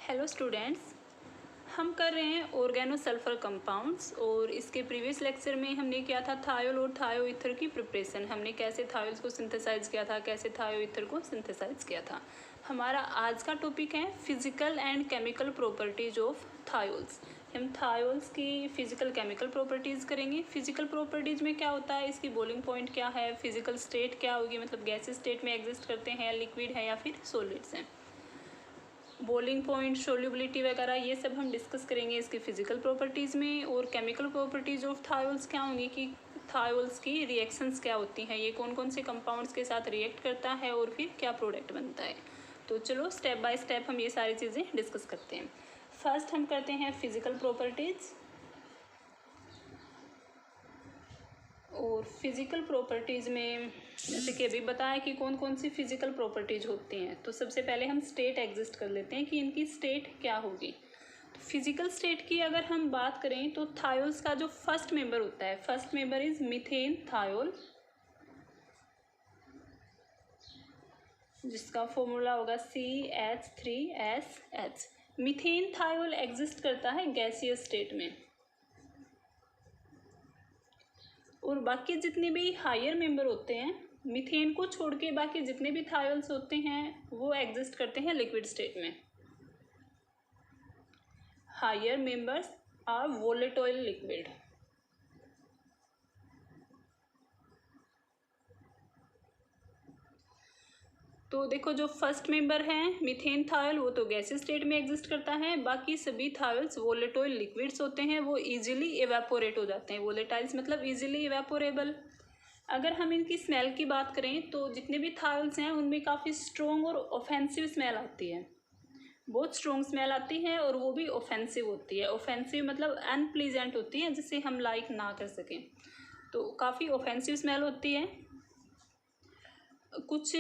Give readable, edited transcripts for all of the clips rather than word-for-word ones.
Hello students, हम कर रहे हैं ऑर्गेनो सल्फर कंपाउंड्स और इसके प्रीवियस लेक्चर में हमने किया था थायोल और थायो ईथर की प्रिपरेशन। हमने कैसे थायोल्स को सिंथेसाइज किया था, कैसे थायो ईथर को सिंथेसाइज किया था। हमारा आज का टॉपिक है physical and chemical properties of thiols. हम थायोल्स की फिजिकल केमिकल प्रॉपर्टीज़ करेंगे। फिजिकल प्रॉपर्टीज़ में क्या होता है, इसकी बॉइलिंग पॉइंट क्या है, फिजिकल स्टेट क्या होगी, मतलब गैसेस स्टेट में एग्जिस्ट करते हैं, लिक्विड है या फिर सॉलिड्स हैं, बॉइलिंग पॉइंट, सोल्यूबिलिटी वगैरह ये सब हम डिस्कस करेंगे इसकी फिजिकल प्रॉपर्टीज़ में। और केमिकल प्रॉपर्टीज़ ऑफ थायोल्स क्या होंगी कि थायोल्स की रिएक्शंस क्या होती हैं, ये कौन कौन से कंपाउंड्स के साथ रिएक्ट करता है और फिर क्या प्रोडक्ट बनता है। तो चलो स्टेप बाय स्टेप हम ये सारी चीज़ें डिस्कस करते हैं। फर्स्ट हम करते हैं फिजिकल प्रॉपर्टीज़। और फिज़िकल प्रॉपर्टीज़ में जैसे कि अभी बताया कि कौन कौन सी फिज़िकल प्रॉपर्टीज़ होती हैं, तो सबसे पहले हम स्टेट एग्जिस्ट कर लेते हैं कि इनकी स्टेट क्या होगी। तो फिज़िकल स्टेट की अगर हम बात करें तो थायोल्स का जो फर्स्ट मेंबर होता है, first member is methane thiol, जिसका फॉर्मूला होगा CH3SH। मीथेन थायोल एग्जिस्ट करता है गैसियस स्टेट में, और बाकी जितने भी हायर मेंबर होते हैं मीथेन को छोड़ के बाकी जितने भी थायोल्स होते हैं वो एग्जिस्ट करते हैं लिक्विड स्टेट में। Higher members are volatile liquid. तो देखो जो फर्स्ट मेंबर है मीथेन थायोल वो तो गैसियस स्टेट में एग्जिस्ट करता है, बाकी सभी थायोल्स वोलेटाइल लिक्विड्स होते हैं, वो इजीली इवेपोरेट हो जाते हैं। वोलेटाइल्स मतलब इजीली इवेपोरेबल। अगर हम इनकी स्मेल की बात करें तो जितने भी थायोल्स हैं उनमें काफ़ी स्ट्रॉन्ग और ऑफेंसिव स्मेल आती है, बहुत स्ट्रॉन्ग स्मेल आती है और वो भी ऑफेंसिव होती है। ऑफेंसिव मतलब अनप्लीजेंट होती है, जिसे हम लाइक ना कर सकें, तो काफ़ी ऑफेंसिव स्मेल होती है। कुछ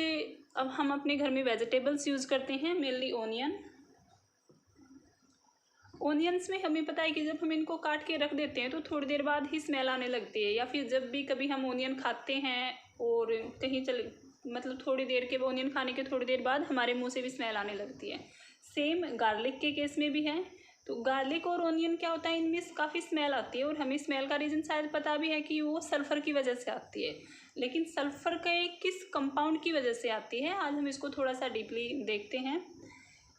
अब हम अपने घर में वेजिटेबल्स यूज़ करते हैं, मेनली ओनियन। ओनियंस में हमें पता है कि जब हम इनको काट के रख देते हैं तो थोड़ी देर बाद ही स्मेल आने लगती है, या फिर जब भी कभी हम ओनियन खाते हैं और कहीं चले मतलब थोड़ी देर के ओनियन खाने के थोड़ी देर बाद हमारे मुंह से भी स्मेल आने लगती है। सेम गार्लिक के केस में भी है। तो गार्लिक और ओनियन क्या होता है, इनमें काफ़ी स्मेल आती है और हमें स्मेल का रीज़न शायद पता भी है कि वो सल्फ़र की वजह से आती है, लेकिन सल्फ़र के किस कंपाउंड की वजह से आती है आज हम इसको थोड़ा सा डीपली देखते हैं।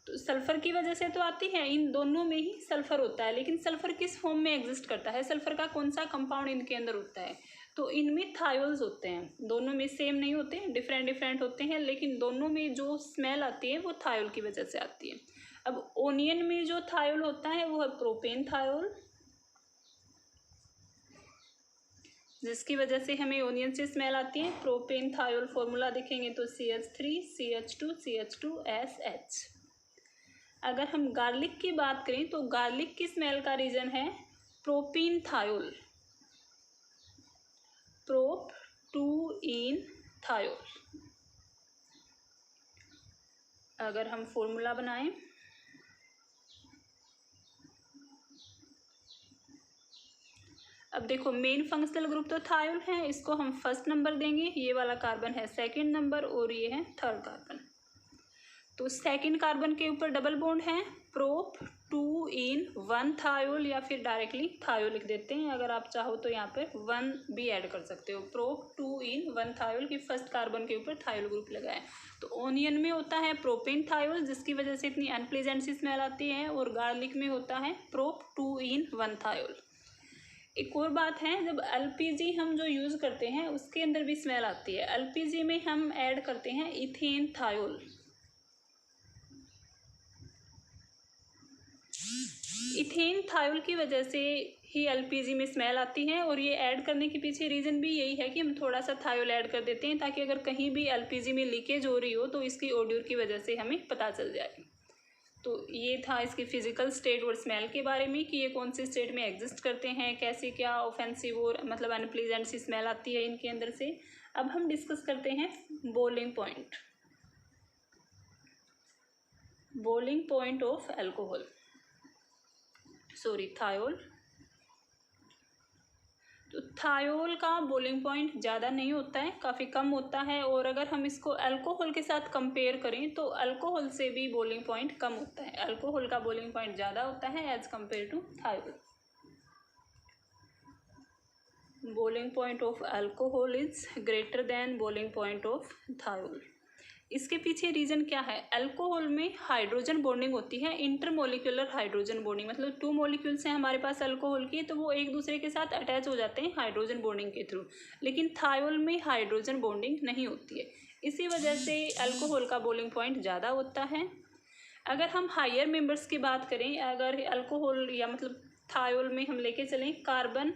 तो सल्फ़र की वजह से तो आती है, इन दोनों में ही सल्फ़र होता है, लेकिन सल्फ़र किस फॉर्म में एग्जिस्ट करता है, सल्फ़र का कौन सा कंपाउंड इनके अंदर होता है, तो इनमें थायोल्स होते हैं। दोनों में सेम नहीं होते, डिफरेंट डिफरेंट होते हैं, लेकिन दोनों में जो स्मेल आती है वो थायोल की वजह से आती है। अब ओनियन में जो थायोल होता है वो है प्रोपेन थायोल, जिसकी वजह से हमें ओनियन से स्मेल आती है। प्रोपेन थायोल फॉर्मूला देखेंगे तो CH3CH2CH2SH। अगर हम गार्लिक की बात करें तो गार्लिक की स्मेल का रीज़न है प्रोपीन थायोल, प्रोप 2इन थायोल। अगर हम फॉर्मूला बनाएं अब देखो मेन फंक्शनल ग्रुप तो थायोल है, इसको हम फर्स्ट नंबर देंगे, ये वाला कार्बन है सेकंड नंबर और ये है थर्ड कार्बन। तो सेकंड कार्बन के ऊपर डबल बॉन्ड है, प्रोप 2इन1 थायोल, या फिर डायरेक्टली थायो लिख देते हैं। अगर आप चाहो तो यहाँ पे 1 भी ऐड कर सकते हो। प्रोप 2इन1 थायोल की फर्स्ट कार्बन के ऊपर थायोल ग्रुप लगा है। तो ओनियन में होता है प्रोपेन थायोल, जिसकी वजह से इतनी अनप्लीजेंट सी स्मेल आती है, और गार्लिक में होता है प्रोप 2इन1 थायोल। एक और बात है, जब एलपीजी हम जो यूज़ करते हैं उसके अंदर भी स्मेल आती है। एलपीजी में हम ऐड करते हैं इथेन थायोल। इथेन थायोल की वजह से ही एलपीजी में स्मेल आती है, और ये ऐड करने के पीछे रीज़न भी यही है कि हम थोड़ा सा थायोल ऐड कर देते हैं ताकि अगर कहीं भी एलपीजी में लीकेज हो रही हो तो इसकी ओड्यूर की वजह से हमें पता चल जाए। तो ये था इसकी फिजिकल स्टेट और स्मेल के बारे में कि ये कौन से स्टेट में एग्जिस्ट करते हैं, कैसे क्या ऑफेंसिव और मतलब अनप्लीजेंट सी स्मेल आती है इनके अंदर से। अब हम डिस्कस करते हैं boiling point, boiling point of alcohol, sorry thiol. तो थायोल का बॉइलिंग पॉइंट ज़्यादा नहीं होता है, काफ़ी कम होता है। और अगर हम इसको अल्कोहल के साथ कंपेयर करें तो अल्कोहल से भी बॉइलिंग पॉइंट कम होता है। अल्कोहल का बॉइलिंग पॉइंट ज़्यादा होता है as compare to thiol. Boiling point of alcohol is greater than boiling point of thiol. इसके पीछे रीज़न क्या है? अल्कोहल में हाइड्रोजन बॉन्डिंग होती है, इंटरमोलिकुलर हाइड्रोजन बॉन्डिंग, मतलब 2 मॉलिक्यूल्स हैं हमारे पास अल्कोहल की, तो वो एक दूसरे के साथ अटैच हो जाते हैं हाइड्रोजन बॉन्डिंग के थ्रू। लेकिन थायोल में हाइड्रोजन बॉन्डिंग नहीं होती है, इसी वजह से अल्कोहल का बॉइलिंग पॉइंट ज़्यादा होता है। अगर हम हायर मेंबर्स की बात करें, अगर अल्कोहल या मतलब थायोल में हम लेके चलें कार्बन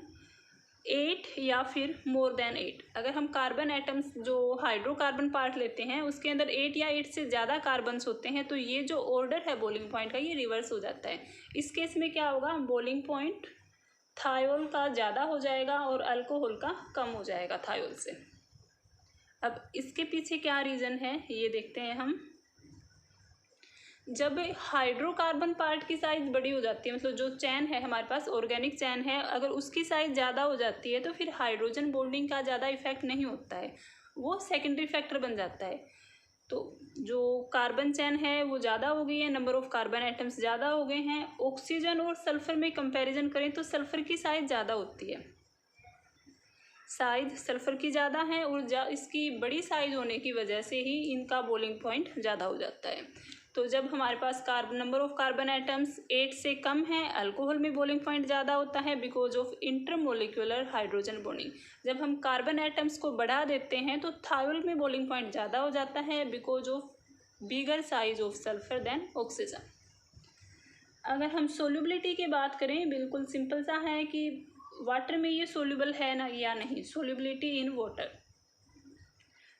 8 या फिर मोर देन 8, अगर हम कार्बन एटम्स जो हाइड्रोकार्बन पार्ट लेते हैं उसके अंदर 8 या 8 से ज़्यादा कार्बन्स होते हैं, तो ये जो ऑर्डर है बॉइलिंग पॉइंट का ये रिवर्स हो जाता है। इस केस में क्या होगा? बॉइलिंग पॉइंट थायोल का ज़्यादा हो जाएगा और अल्कोहल का कम हो जाएगा थायोल से। अब इसके पीछे क्या रीज़न है ये देखते हैं हम। जब हाइड्रोकार्बन पार्ट की साइज़ बड़ी हो जाती है, मतलब जो चैन है हमारे पास ऑर्गेनिक चैन है, अगर उसकी साइज़ ज़्यादा हो जाती है तो फिर हाइड्रोजन बॉन्डिंग का ज़्यादा इफेक्ट नहीं होता है, वो सेकेंडरी फैक्टर बन जाता है। तो जो कार्बन चैन है वो ज़्यादा हो गई है, नंबर ऑफ कार्बन एटम्स ज़्यादा हो गए हैं। ऑक्सीजन और सल्फर में कंपेरिजन करें तो सल्फर की साइज़ ज़्यादा होती है, साइज सल्फर की ज़्यादा है और इसकी बड़ी साइज होने की वजह से ही इनका बॉइलिंग पॉइंट ज़्यादा हो जाता है। तो जब हमारे पास नंबर ऑफ कार्बन एटम्स 8 से कम है, अल्कोहल में बॉइलिंग पॉइंट ज़्यादा होता है because of intermolecular hydrogen bonding. जब हम कार्बन एटम्स को बढ़ा देते हैं तो थायोल में बॉइलिंग पॉइंट ज़्यादा हो जाता है because of bigger size of sulphur than oxygen. अगर हम सोल्यूबिलिटी की बात करें, बिल्कुल सिंपल सा है कि वाटर में ये सोल्यूबल है ना या नहीं। सोल्यूबिलिटी इन वाटर,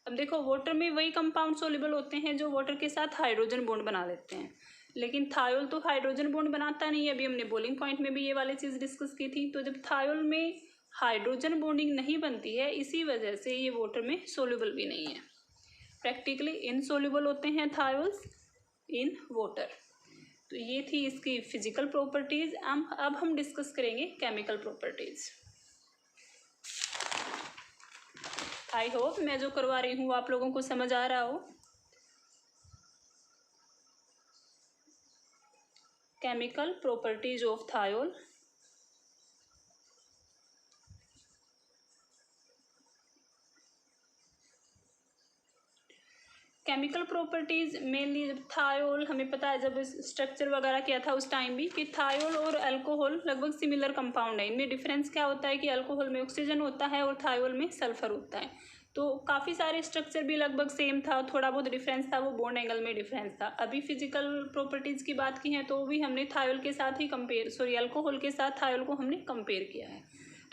अब देखो वाटर में वही कंपाउंड सोल्यूबल होते हैं जो वाटर के साथ हाइड्रोजन बॉन्ड बना लेते हैं, लेकिन थायोल तो हाइड्रोजन बॉन्ड बनाता नहीं है। अभी हमने बॉइलिंग पॉइंट में भी ये वाली चीज़ डिस्कस की थी। तो जब थायोल में हाइड्रोजन बॉन्डिंग नहीं बनती है, इसी वजह से ये वाटर में सोल्यूबल भी नहीं है, प्रैक्टिकली इनसोल्यूबल होते हैं थायोल्स इन वाटर। तो ये थी इसकी फिजिकल प्रॉपर्टीज़। अब हम डिस्कस करेंगे केमिकल प्रॉपर्टीज़। आई होप मैं जो करवा रही हूँ आप लोगों को समझ आ रहा हो। Chemical properties of thiol. Chemical properties mainly जब थायोल, हमें पता है जब स्ट्रक्चर वगैरह किया था उस टाइम भी कि थायोल और अल्कोहल लगभग सिमिलर कंपाउंड है। इनमें डिफरेंस क्या होता है कि अल्कोहल में ऑक्सीजन होता है और थायोल में सल्फर होता है। तो काफ़ी सारे स्ट्रक्चर भी लगभग सेम था, थोड़ा बहुत डिफरेंस था, वो बॉन्ड एंगल में डिफरेंस था। अभी फिजिकल प्रॉपर्टीज़ की बात की है तो भी हमने थायोल के साथ ही अल्कोहल के साथ थायोल को हमने कंपेयर किया है।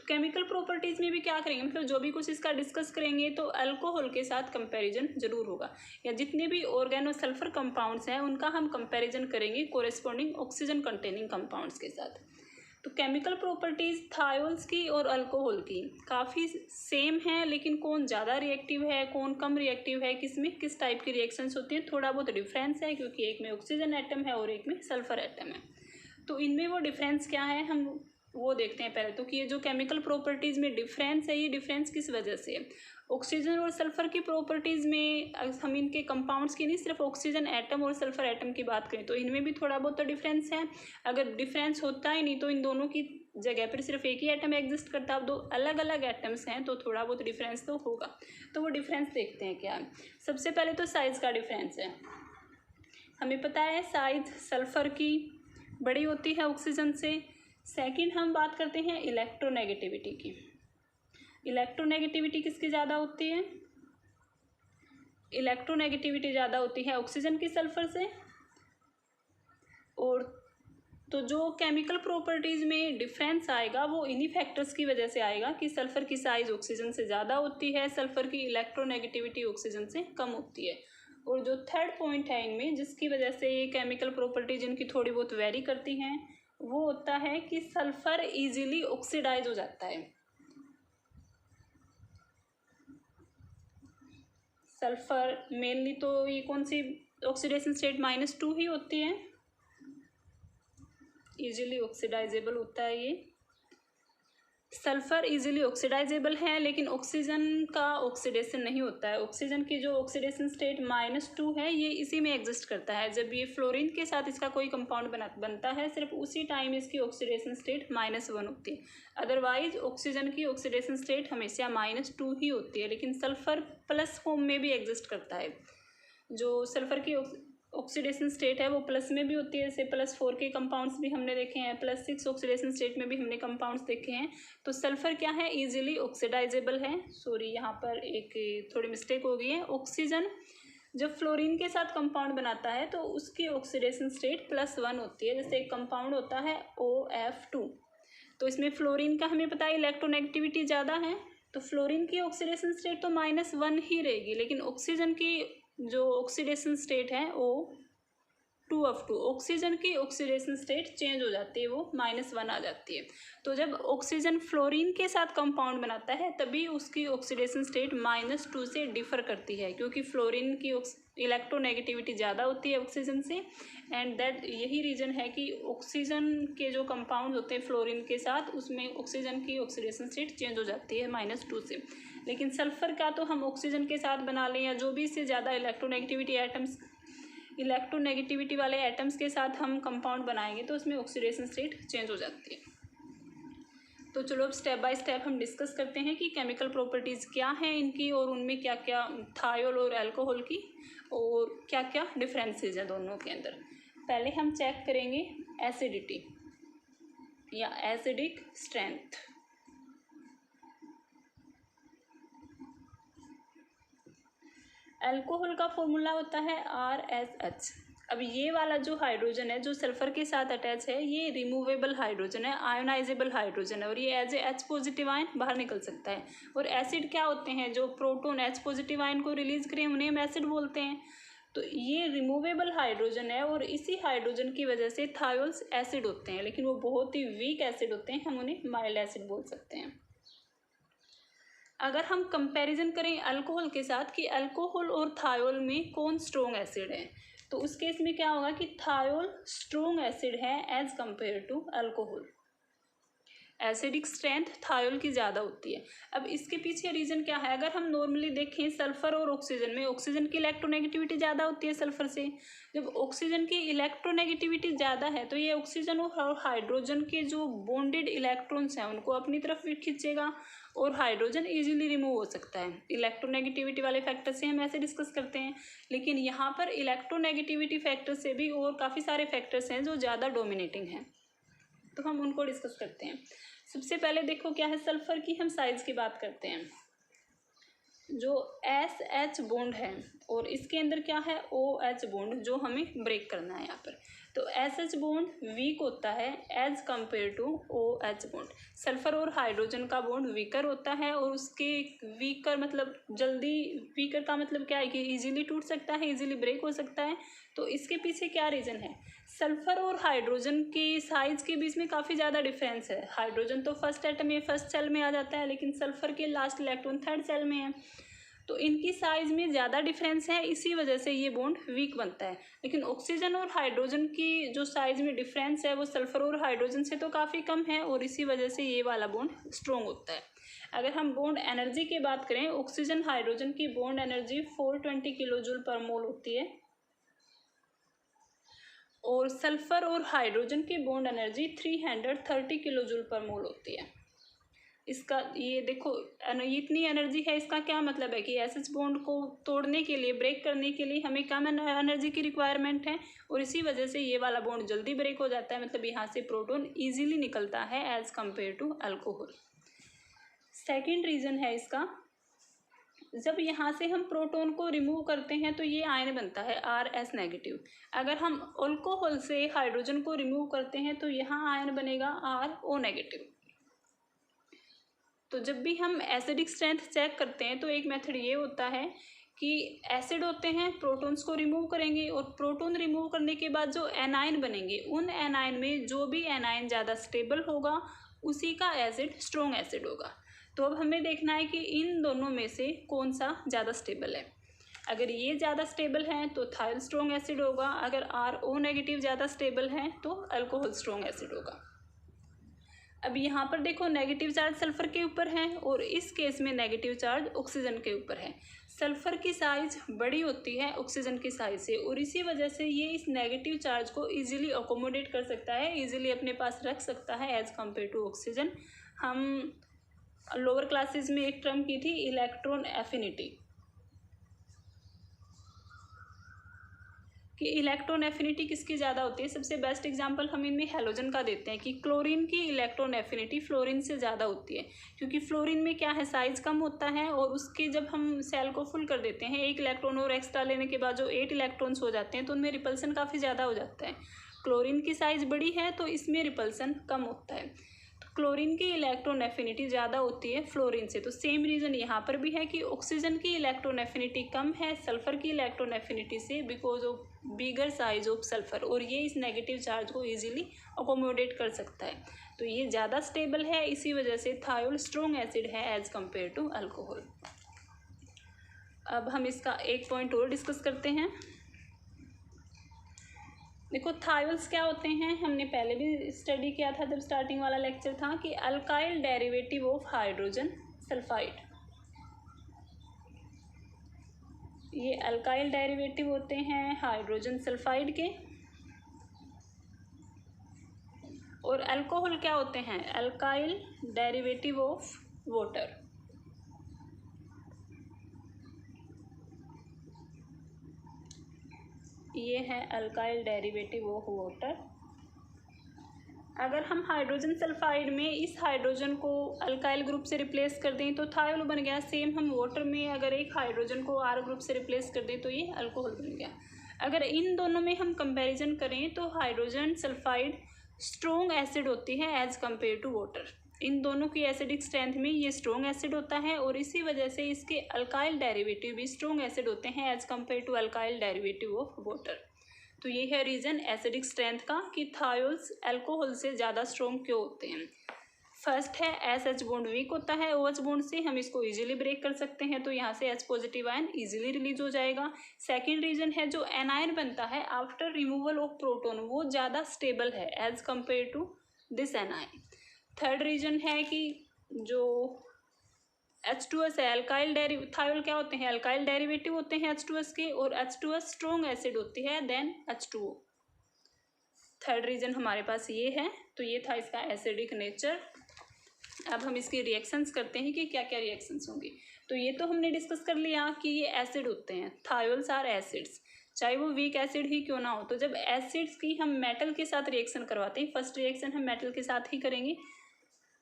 केमिकल प्रॉपर्टीज़ में भी क्या करेंगे, मतलब जो भी कुछ इसका डिस्कस करेंगे तो अल्कोहल के साथ कंपैरिजन जरूर होगा, या जितने भी ऑर्गेनो सल्फर कंपाउंड्स हैं उनका हम कंपैरिजन करेंगे कोरेस्पॉन्डिंग ऑक्सीजन कंटेनिंग कंपाउंड्स के साथ। तो केमिकल प्रॉपर्टीज़ थायोल्स की और अल्कोहल की काफ़ी सेम है, लेकिन कौन ज़्यादा रिएक्टिव है कौन कम रिएक्टिव है, किसमें किस टाइप की रिएक्शंस होती हैं, थोड़ा बहुत डिफरेंस है क्योंकि एक में ऑक्सीजन एटम है और एक में सल्फर एटम है। तो इनमें वो डिफरेंस क्या है हम वो देखते हैं पहले। तो कि ये जो केमिकल प्रॉपर्टीज़ में डिफरेंस है, ये डिफरेंस किस वजह से है। ऑक्सीजन और सल्फर की प्रॉपर्टीज़ में हम इनके कंपाउंड्स की नहीं, सिर्फ ऑक्सीजन एटम और सल्फर एटम की बात करें तो इनमें भी थोड़ा बहुत तो डिफरेंस है। अगर डिफरेंस होता ही नहीं तो इन दोनों की जगह पर सिर्फ एक ही एटम एग्जिस्ट करता। अब दो अलग अलग एटम्स हैं तो थोड़ा बहुत डिफरेंस तो होगा। तो वो डिफरेंस देखते हैं क्या है। सबसे पहले तो साइज़ का डिफरेंस है। हमें पता है साइज सल्फर की बड़ी होती है ऑक्सीजन से। सेकंड हम बात करते हैं इलेक्ट्रोनेगेटिविटी की। इलेक्ट्रोनेगेटिविटी किसकी ज़्यादा होती है? इलेक्ट्रोनेगेटिविटी ज़्यादा होती है ऑक्सीजन की सल्फर से। और तो जो केमिकल प्रॉपर्टीज़ में डिफरेंस आएगा वो इन्हीं फैक्टर्स की वजह से आएगा कि सल्फर की साइज़ ऑक्सीजन से ज़्यादा होती है, सल्फर की इलेक्ट्रोनेगेटिविटी ऑक्सीजन से कम होती है। और जो थर्ड पॉइंट है इनमें जिसकी वजह से ये केमिकल प्रॉपर्टीज इनकी थोड़ी बहुत वेरी करती हैं, वो होता है कि सल्फर इजीली ऑक्सीडाइज हो जाता है। सल्फर मेनली तो ये कौन सी ऑक्सीडेशन स्टेट -2 ही होती है, इजीली ऑक्सीडाइजेबल होता है ये। सल्फर इजीली ऑक्सीडाइजेबल है, लेकिन ऑक्सीजन का ऑक्सीडेशन नहीं होता है। ऑक्सीजन की जो ऑक्सीडेशन स्टेट -2 है, ये इसी में एग्जिस्ट करता है। जब ये फ्लोरीन के साथ इसका कोई कंपाउंड बनता है, सिर्फ उसी टाइम इसकी ऑक्सीडेशन स्टेट -1 होती है। अदरवाइज ऑक्सीजन की ऑक्सीडेशन स्टेट हमेशा -2 ही होती है। लेकिन सल्फर प्लस फॉर्म में भी एग्जिस्ट करता है। जो सल्फर की ऑक्सीडेशन स्टेट है वो प्लस में भी होती है, जैसे +4 के कंपाउंड्स भी हमने देखे हैं, +6 ऑक्सीडेशन स्टेट में भी हमने कंपाउंड्स देखे हैं। तो सल्फर क्या है, इजीली ऑक्सीडाइजेबल है। सॉरी, यहाँ पर एक थोड़ी मिस्टेक हो गई है। ऑक्सीजन जब फ्लोरीन के साथ कंपाउंड बनाता है तो उसकी ऑक्सीडेशन स्टेट +1 होती है। जैसे एक कंपाउंड होता है OF2, तो इसमें फ्लोरीन का हमें पता है इलेक्ट्रोनेगेटिविटी ज़्यादा है, तो फ्लोरीन की ऑक्सीडेशन स्टेट तो -1 ही रहेगी। लेकिन ऑक्सीजन की जो ऑक्सीडेशन स्टेट है वो 2F2, ऑक्सीजन की ऑक्सीडेशन स्टेट चेंज हो जाती है, वो -1 आ जाती है। तो जब ऑक्सीजन फ्लोरीन के साथ कंपाउंड बनाता है तभी उसकी ऑक्सीडेशन स्टेट -2 से डिफर करती है, क्योंकि फ्लोरीन की इलेक्ट्रोनेगेटिविटी ज़्यादा होती है ऑक्सीजन से। एंड दैट यही रीज़न है कि ऑक्सीजन के जो कंपाउंड होते हैं फ्लोरीन के साथ, उसमें ऑक्सीजन की ऑक्सीडेशन स्टेट चेंज हो जाती है -2 से। लेकिन सल्फर का तो हम ऑक्सीजन के साथ बना लें या जो भी इससे ज़्यादा इलेक्ट्रोनेगेटिविटी वाले एटम्स के साथ हम कंपाउंड बनाएंगे तो उसमें ऑक्सीडेशन स्टेट चेंज हो जाती है। तो चलो अब स्टेप बाय स्टेप हम डिस्कस करते हैं कि केमिकल प्रॉपर्टीज़ क्या हैं इनकी, और उनमें क्या क्या थायोल और अल्कोहल की और क्या क्या डिफरेंसेस हैं दोनों के अंदर। पहले हम चेक करेंगे एसिडिटी या एसिडिक स्ट्रेंथ। अल्कोहल का फॉर्मूला होता है RSH। अब ये वाला जो हाइड्रोजन है जो सल्फर के साथ अटैच है, ये रिमूवेबल हाइड्रोजन है, आयोनाइजेबल हाइड्रोजन है, और ये एज ए H+ आयन बाहर निकल सकता है। और एसिड क्या होते हैं, जो प्रोटॉन H+ आयन को रिलीज करें उन्हें हम एसिड बोलते हैं। तो ये रिमूवेबल हाइड्रोजन है और इसी हाइड्रोजन की वजह से थायोल्स एसिड होते हैं, लेकिन वो बहुत ही वीक एसिड होते हैं, हम उन्हें माइल्ड एसिड बोल सकते हैं। अगर हम कंपैरिजन करें अल्कोहल के साथ कि अल्कोहल और थायोल में कौन स्ट्रॉन्ग एसिड है, तो उस केस में क्या होगा कि थायोल स्ट्रॉन्ग एसिड है as compare to alcohol. Acidic strength thiol की ज़्यादा होती है। अब इसके पीछे रीज़न क्या है, अगर हम नॉर्मली देखें सल्फर और ऑक्सीजन में, ऑक्सीजन की इलेक्ट्रोनेगेटिविटी ज़्यादा होती है सल्फर से। जब ऑक्सीजन की इलेक्ट्रोनेगेटिविटी ज़्यादा है तो ये ऑक्सीजन और हाइड्रोजन के जो बॉन्डेड इलेक्ट्रॉन्स हैं उनको अपनी तरफ खींचेगा और हाइड्रोजन इजीली रिमूव हो सकता है। इलेक्ट्रोनेगेटिविटी वाले फैक्टर से हम ऐसे डिस्कस करते हैं, लेकिन यहाँ पर इलेक्ट्रोनेगेटिविटी फैक्टर से भी और काफ़ी सारे फैक्टर्स हैं जो ज़्यादा डोमिनेटिंग हैं, तो हम उनको डिस्कस करते हैं। सबसे पहले देखो क्या है, सल्फर की हम साइज की बात करते हैं। जो SH बॉन्ड है और इसके अंदर क्या है OH बॉन्ड, जो हमें ब्रेक करना है यहाँ पर। तो SH बॉन्ड वीक होता है as compare to OH bond. Sulphur और हाइड्रोजन का बॉन्ड वीकर होता है और उसके वीकर मतलब जल्दी, वीकर का मतलब क्या है कि इजीली टूट सकता है, इजीली ब्रेक हो सकता है। तो इसके पीछे क्या रीज़न है, सल्फर और हाइड्रोजन की साइज के बीच में काफ़ी ज़्यादा डिफरेंस है। हाइड्रोजन तो फर्स्ट एटम में फर्स्ट सेल में आ जाता है, लेकिन सल्फर के लास्ट इलेक्ट्रॉन थर्ड सेल में है, तो इनकी साइज में ज़्यादा डिफरेंस है, इसी वजह से ये बॉन्ड वीक बनता है। लेकिन ऑक्सीजन और हाइड्रोजन की जो साइज में डिफरेंस है वो सल्फर और हाइड्रोजन से तो काफ़ी कम है और इसी वजह से ये वाला बॉन्ड स्ट्रॉन्ग होता है। अगर हम बॉन्ड एनर्जी की बात करें, ऑक्सीजन हाइड्रोजन की बॉन्ड एनर्जी 420 किलोजूल पर मोल होती है और सल्फर और हाइड्रोजन की बॉन्ड एनर्जी 330 किलोजूल पर मोल होती है। इसका ये देखो इतनी एनर्जी है, इसका क्या मतलब है कि SH बॉन्ड को तोड़ने के लिए, ब्रेक करने के लिए हमें कम एनर्जी की रिक्वायरमेंट है और इसी वजह से ये वाला बॉन्ड जल्दी ब्रेक हो जाता है, मतलब यहाँ से प्रोटॉन इजीली निकलता है as compare to alcohol. Second reason है इसका, जब यहाँ से हम प्रोटॉन को रिमूव करते हैं तो ये आयन बनता है RS नेगेटिव। अगर हम अल्कोहल से हाइड्रोजन को रिमूव करते हैं तो यहाँ आयन बनेगा RO नेगेटिव। तो जब भी हम एसिडिक स्ट्रेंथ चेक करते हैं तो एक मेथड ये होता है कि एसिड होते हैं, प्रोटॉन्स को रिमूव करेंगे और प्रोटॉन रिमूव करने के बाद जो एनायन बनेंगे, उन एनायन में जो भी एनायन ज़्यादा स्टेबल होगा उसी का एसिड स्ट्रॉन्ग एसिड होगा। तो अब हमें देखना है कि इन दोनों में से कौन सा ज़्यादा स्टेबल है। अगर ये ज़्यादा स्टेबल है तो थायल स्ट्रॉन्ग एसिड होगा, अगर RO नेगेटिव ज़्यादा स्टेबल है तो अल्कोहल स्ट्रॉन्ग एसिड होगा। अब यहाँ पर देखो नेगेटिव चार्ज सल्फर के ऊपर है और इस केस में नेगेटिव चार्ज ऑक्सीजन के ऊपर है। सल्फर की साइज बड़ी होती है ऑक्सीजन की साइज से और इसी वजह से ये इस नेगेटिव चार्ज को इजीली अकोमोडेट कर सकता है, इजीली अपने पास रख सकता है एज कम्पेयर टू ऑक्सीजन। हम लोअर क्लासेस में एक टर्म की थी इलेक्ट्रॉन एफिनिटी, कि इलेक्ट्रॉन एफिनिटी किसकी ज़्यादा होती है। सबसे बेस्ट एग्जांपल हम इनमें हैलोजन का देते हैं कि क्लोरीन की इलेक्ट्रॉन एफिनिटी फ्लोरीन से ज़्यादा होती है, क्योंकि फ्लोरीन में क्या है साइज कम होता है और उसके जब हम सेल को फुल कर देते हैं 1 इलेक्ट्रॉन और एक्स्ट्रा लेने के बाद जो 8 इलेक्ट्रॉन्स हो जाते हैं तो उनमें रिपल्सन काफ़ी ज़्यादा हो जाता है। क्लोरीन की साइज बड़ी है तो इसमें रिपल्सन कम होता है, क्लोरीन की इलेक्ट्रॉन एफिनिटी ज़्यादा होती है फ्लोरीन से। तो सेम रीज़न यहाँ पर भी है कि ऑक्सीजन की इलेक्ट्रॉन एफिनिटी कम है सल्फर की इलेक्ट्रॉन एफिनिटी से because of bigger size of sulphur, और ये इस नेगेटिव चार्ज को इजीली अकोमोडेट कर सकता है। तो ये ज़्यादा स्टेबल है, इसी वजह से थायोल स्ट्रॉन्ग एसिड है एज कम्पेयर टू अल्कोहल। अब हम इसका एक पॉइंट और डिस्कस करते हैं। देखो थायोल्स क्या होते हैं, हमने पहले भी स्टडी किया था जब स्टार्टिंग वाला लेक्चर था कि alkyl derivative of hydrogen sulphide. ये अल्काइल डेरिवेटिव होते हैं हाइड्रोजन सल्फाइड के। और अल्कोहल क्या होते हैं, अल्काइल डेरिवेटिव ऑफ वाटर। ये है अल्काइल डेरिवेटिव ऑफ वाटर। अगर हम हाइड्रोजन सल्फाइड में इस हाइड्रोजन को अल्काइल ग्रुप से रिप्लेस कर दें तो थायोल बन गया। सेम हम वाटर में अगर एक हाइड्रोजन को आर ग्रुप से रिप्लेस कर दें तो ये अल्कोहल बन गया। अगर इन दोनों में हम कंपैरिजन करें तो हाइड्रोजन सल्फाइड स्ट्रॉन्ग एसिड होती है एज कम्पेयर टू वाटर। इन दोनों की एसिडिक स्ट्रेंथ में ये स्ट्रॉन्ग एसिड होता है और इसी वजह से इसके अल्काइल डेरिवेटिव भी स्ट्रॉन्ग एसिड होते हैं as compare to alkyl derivative of water. तो ये है रीज़न एसिडिक स्ट्रेंथ का कि थायोल्स अल्कोहल से ज़्यादा स्ट्रॉन्ग क्यों होते हैं। फर्स्ट है एस बॉन्ड वीक होता है, OH बॉन्ड से हम इसको इजीली ब्रेक कर सकते हैं तो यहाँ से H positive ion easily release हो जाएगा। सेकेंड रीजन है जो एनायन बनता है आफ्टर रिमूवल ऑफ प्रोटोन, वो ज़्यादा स्टेबल है as compare to this anion. Third reason है कि जो H2S है अल्काइल थायोल क्या होते हैं, अल्काइल डेरिवेटिव होते हैं H2S के और H2S स्ट्रॉन्ग एसिड होती है देन H2O। थर्ड रीजन हमारे पास ये है। तो ये था इसका एसिडिक नेचर। अब हम इसकी रिएक्शंस करते हैं कि क्या क्या रिएक्शंस होंगी। तो ये तो हमने डिस्कस कर लिया कि ये एसिड होते हैं, थायोल्स आर एसिड्स, चाहे वो वीक एसिड ही क्यों ना हो। तो जब एसिड्स की हम मेटल के साथ रिएक्शन करवाते हैं, फर्स्ट रिएक्शन हम मेटल के साथ ही करेंगे।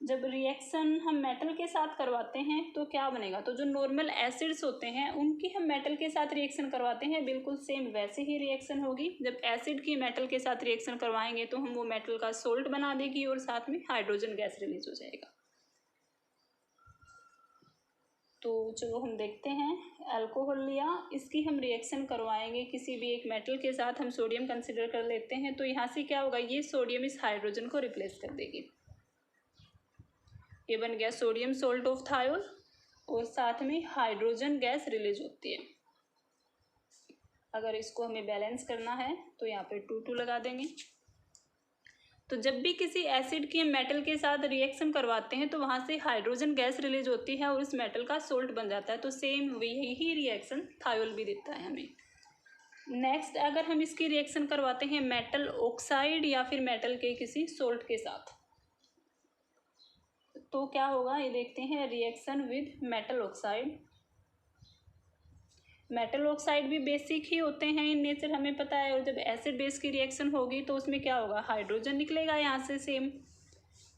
जब रिएक्शन हम मेटल के साथ करवाते हैं तो क्या बनेगा, तो जो नॉर्मल एसिड्स होते हैं उनकी हम मेटल के साथ रिएक्शन करवाते हैं, बिल्कुल सेम वैसे ही रिएक्शन होगी। जब एसिड की मेटल के साथ रिएक्शन करवाएंगे तो हम वो मेटल का सोल्ट बना देगी और साथ में हाइड्रोजन गैस रिलीज हो जाएगा। तो चलो हम देखते हैं, अल्कोहल लिया, इसकी हम रिएक्शन करवाएंगे किसी भी एक मेटल के साथ। हम सोडियम कंसिडर कर लेते हैं। तो यहाँ से क्या होगा, ये सोडियम इस हाइड्रोजन को रिप्लेस कर देगी। ये बन गया सोडियम सोल्ट ऑफ थायोल और साथ में हाइड्रोजन गैस रिलीज होती है। अगर इसको हमें बैलेंस करना है तो यहाँ पे 2 लगा देंगे। तो जब भी किसी एसिड की हम मेटल के साथ रिएक्शन करवाते हैं तो वहाँ से हाइड्रोजन गैस रिलीज होती है और इस मेटल का सोल्ट बन जाता है। तो सेम वही रिएक्शन थायोल भी देता है हमें। नेक्स्ट अगर हम इसकी रिएक्शन करवाते हैं मेटल ऑक्साइड या फिर मेटल के किसी सोल्ट के साथ तो क्या होगा, ये देखते हैं। Reaction with metal oxide. Metal oxide भी बेसिक ही होते हैं इन नेचर, हमें पता है। और जब एसिड बेस की रिएक्शन होगी तो उसमें क्या होगा, हाइड्रोजन निकलेगा यहाँ से। Same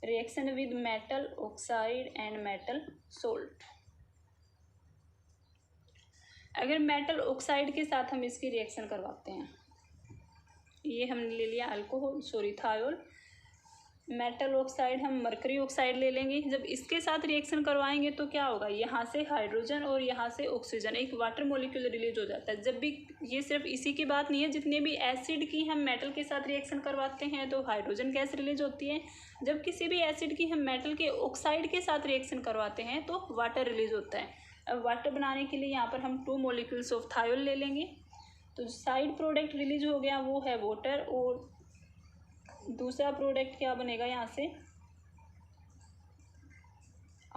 reaction with metal oxide and metal salt. अगर मेटल ऑक्साइड के साथ हम इसकी रिएक्शन करवाते हैं, ये हमने ले लिया अल्कोहल थायोल। मेटल ऑक्साइड हम मरकरी ऑक्साइड ले लेंगे। जब इसके साथ रिएक्शन करवाएंगे तो क्या होगा, यहाँ से हाइड्रोजन और यहाँ से ऑक्सीजन, एक वाटर मॉलिक्यूल रिलीज हो जाता है। जब भी, ये सिर्फ इसी की बात नहीं है, जितने भी एसिड की हम मेटल के साथ रिएक्शन करवाते हैं तो हाइड्रोजन गैस रिलीज होती है। जब किसी भी एसिड की हम मेटल के ऑक्साइड के साथ रिएक्शन करवाते हैं तो वाटर रिलीज होता है। अब वाटर बनाने के लिए यहाँ पर हम 2 मॉलिक्यूल्स ऑफ थायोल ले लेंगे। तो साइड प्रोडक्ट रिलीज हो गया वो है वाटर, और दूसरा प्रोडक्ट क्या बनेगा यहाँ से,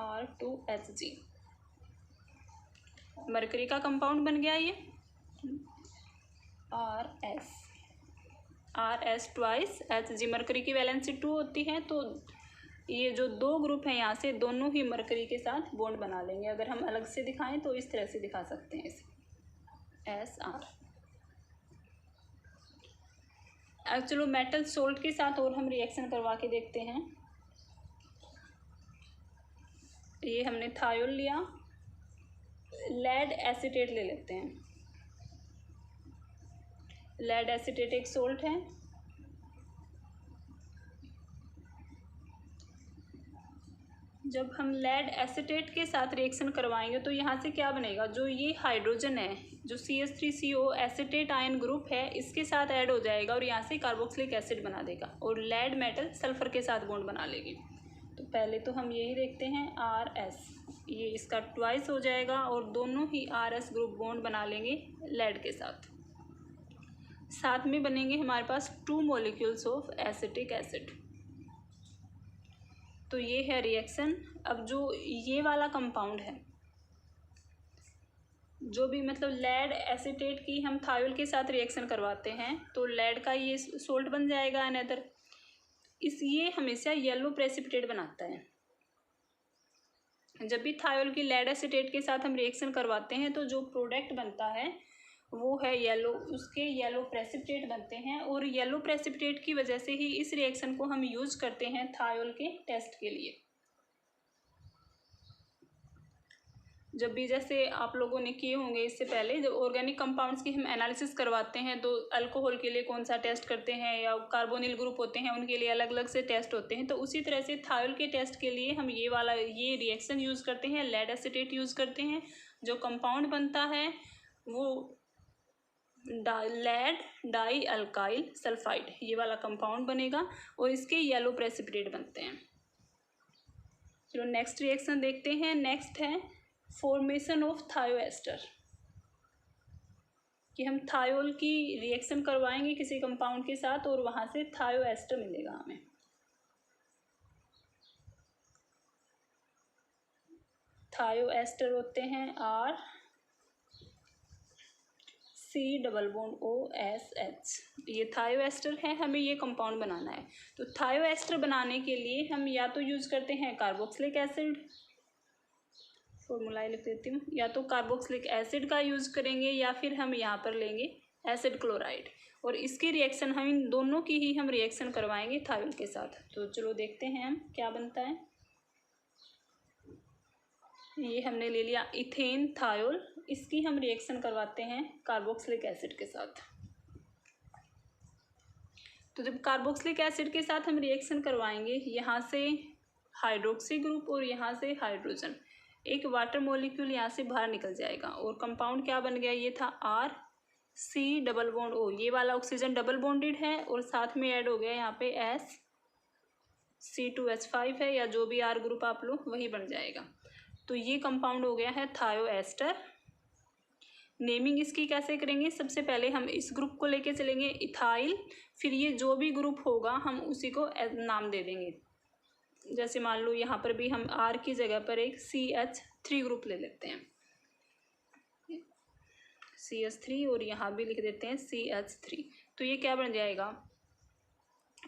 R2Hg। मरकरी का कंपाउंड बन गया ये RS ट्वाइस Hg। मरकरी की वैलेंसी 2 होती है, तो ये जो दो ग्रुप हैं यहाँ से दोनों ही मरकरी के साथ बॉन्ड बना लेंगे। अगर हम अलग से दिखाएं तो इस तरह से दिखा सकते हैं इसे SR। अब चलो मेटल सोल्ट के साथ और हम रिएक्शन करवा के देखते हैं। ये हमने थायोल लिया, लेड एसीटेट ले लेते हैं। लेड एसीटेट एक सोल्ट है। जब हम लेड एसीटेट के साथ रिएक्शन करवाएंगे तो यहाँ से क्या बनेगा, जो ये हाइड्रोजन है जो CH3CO एसीटेट आयन ग्रुप है इसके साथ ऐड हो जाएगा और यहाँ से कार्बोक्सिलिक एसिड बना देगा और लेड मेटल सल्फर के साथ बॉन्ड बना लेगी। तो पहले तो हम यही देखते हैं RS, ये इसका ट्वाइस हो जाएगा और दोनों ही RS ग्रुप बॉन्ड बना लेंगे लेड के साथ। साथ में बनेंगे हमारे पास 2 मॉलिक्यूल्स ऑफ एसिटिक एसिड। तो ये है रिएक्शन। अब जो ये वाला कंपाउंड है, जो भी मतलब लेड एसीटेट की हम थायोल के साथ रिएक्शन करवाते हैं तो लेड का ये सोल्ट बन जाएगा अनदर। ये हमेशा येलो प्रेसिपिटेट बनाता है। जब भी थायोल की लेड एसीटेट के साथ हम रिएक्शन करवाते हैं तो जो प्रोडक्ट बनता है वो है येलो, उसके येलो प्रेसिपिटेट बनते हैं और येलो प्रेसिपिटेट की वजह से ही इस रिएक्शन को हम यूज करते हैं थायोल के टेस्ट के लिए। जब भी जैसे आप लोगों ने किए होंगे इससे पहले, जब ऑर्गेनिक कंपाउंड्स की हम एनालिसिस करवाते हैं तो अल्कोहल के लिए कौन सा टेस्ट करते हैं या कार्बोनिल ग्रुप होते हैं उनके लिए अलग अलग से टेस्ट होते हैं, तो उसी तरह से थायोल के टेस्ट के लिए हम ये रिएक्शन यूज़ करते हैं, लेड एसीटेट यूज़ करते हैं। जो कंपाउंड बनता है वो लेड डाई अल्काइल सल्फाइड, ये वाला कंपाउंड बनेगा और इसके येलो प्रेसिपिटेट बनते हैं। चलो नेक्स्ट रिएक्शन देखते हैं। नेक्स्ट है फॉर्मेशन ऑफ थायोएस्टर, कि हम थायोल की रिएक्शन करवाएंगे किसी कंपाउंड के साथ और वहां से थायोएस्टर मिलेगा हमें। थायोएस्टर होते हैं RC≡OSH। ये थायोएस्टर है, हमें ये कंपाउंड बनाना है। तो थायोएस्टर बनाने के लिए हम या तो यूज करते हैं कार्बोक्सिलिक एसिड, फॉर्मूला लिख देती हूँ, या तो कार्बोक्सिलिक एसिड का यूज करेंगे या फिर हम यहाँ पर लेंगे एसिड क्लोराइड और इसकी रिएक्शन हम इन दोनों की ही हम रिएक्शन करवाएंगे थायोल के साथ। तो चलो देखते हैं हम क्या बनता है। ये हमने ले लिया इथेन थायोल, इसकी हम रिएक्शन करवाते हैं कार्बोक्सिलिक एसिड के साथ। तो जब कार्बोक्सिलिक एसिड के साथ हम रिएक्शन करवाएंगे, यहाँ से हाइड्रोक्सी ग्रुप और यहाँ से हाइड्रोजन, एक वाटर मॉलिक्यूल यहाँ से बाहर निकल जाएगा और कंपाउंड क्या बन गया, ये था RC≡O। ये वाला ऑक्सीजन डबल बॉन्डेड है और साथ में ऐड हो गया यहाँ पे C2H5 है, या जो भी R ग्रुप आप लो वही बन जाएगा। तो ये कंपाउंड हो गया है थायोएस्टर। नेमिंग इसकी कैसे करेंगे, सबसे पहले हम इस ग्रुप को लेके चलेंगे इथाइल, फिर ये जो भी ग्रुप होगा हम उसी को नाम दे देंगे। जैसे मान लो यहाँ पर भी हम R की जगह पर एक CH3 ग्रुप ले लेते हैं, CH3, और यहाँ भी लिख देते हैं CH3। तो ये क्या बन जाएगा,